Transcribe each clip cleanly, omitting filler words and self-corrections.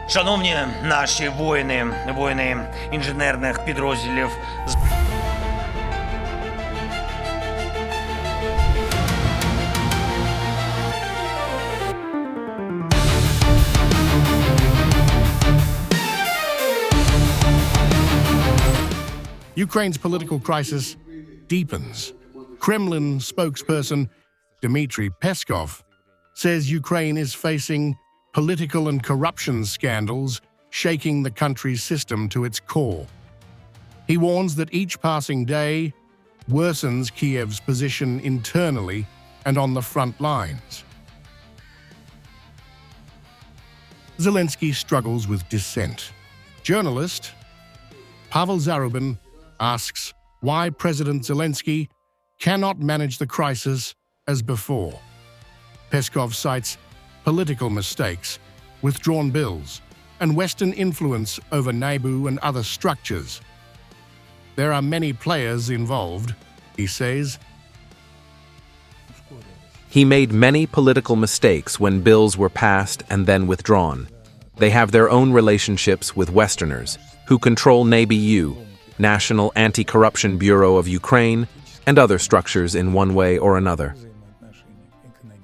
Шановні наші воїни інженерних підрозділів. Ukraine's political crisis deepens. Kremlin spokesperson Dmitri Peskov says Ukraine is facing political and corruption scandals shaking the country's system to its core. He warns that each passing day worsens Kiev's position internally and on the front lines. Zelensky struggles with dissent. Journalist Pavel Zarubin asks why President Zelensky cannot manage the crisis as before. Peskov cites political mistakes, withdrawn bills, and Western influence over NABU and other structures. There are many players involved, he says. He made many political mistakes when bills were passed and then withdrawn. They have their own relationships with Westerners, who control NABU, National Anti-Corruption Bureau of Ukraine, and other structures in one way or another.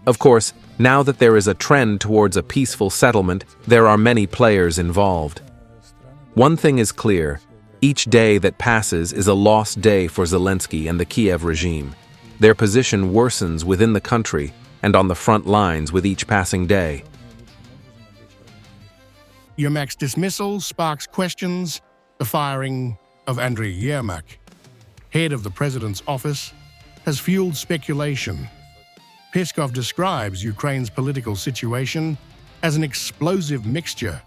Of course, now that there is a trend towards a peaceful settlement, there are many players involved. One thing is clear: each day that passes is a lost day for Zelensky and the Kiev regime. Their position worsens within the country and on the front lines with each passing day. Yermak's dismissal sparks questions. The firing of Andriy Yermak, head of the president's office, has fueled speculation. Peskov describes Ukraine's political situation as an explosive mixture,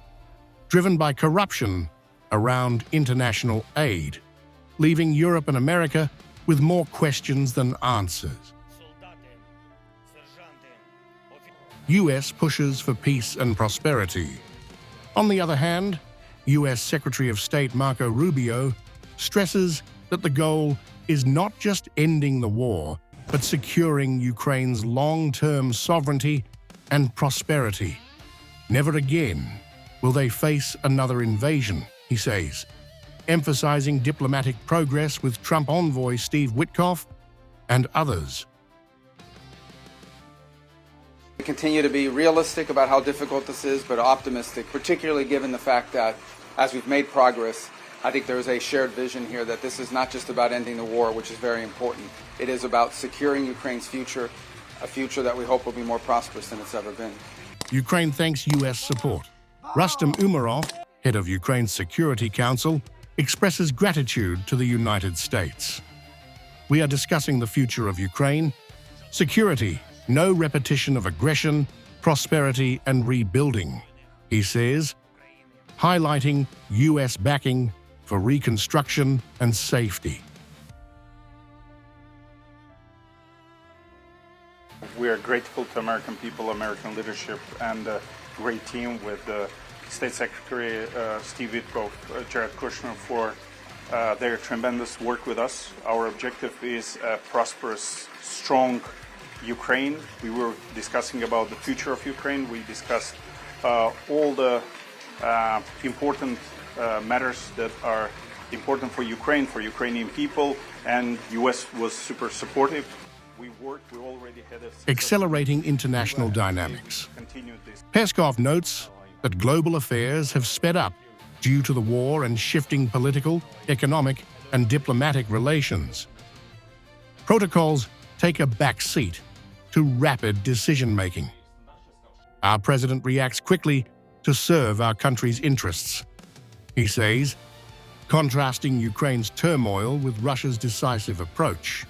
driven by corruption around international aid, leaving Europe and America with more questions than answers. US pushes for peace and prosperity. On the other hand, US Secretary of State Marco Rubio stresses that the goal is not just ending the war, but securing Ukraine's long-term sovereignty and prosperity. Never again will they face another invasion, he says, emphasizing diplomatic progress with Trump envoy Steve Witkoff and others. We continue to be realistic about how difficult this is, but optimistic, particularly given the fact that as we've made progress, I think there is a shared vision here that this is not just about ending the war, which is very important. It is about securing Ukraine's future, a future that we hope will be more prosperous than it's ever been. Ukraine thanks US support. Rustem Umerov, head of Ukraine's Security Council, expresses gratitude to the United States. We are discussing the future of Ukraine, security, no repetition of aggression, prosperity and rebuilding, he says, highlighting US backing for reconstruction and safety. We are grateful to American people, American leadership, and a great team with State Secretary Steve Witkoff, Jared Kushner for their tremendous work with us. Our objective is a prosperous, strong Ukraine. We were discussing about the future of Ukraine. We discussed all the important matters that are important for Ukraine, for Ukrainian people, and US was super supportive. We already had accelerating international dynamics. Peskov notes that global affairs have sped up due to the war and shifting political, economic, and diplomatic relations. Protocols take a back seat to rapid decision-making. Our president reacts quickly to serve our country's interests, he says, contrasting Ukraine's turmoil with Russia's decisive approach.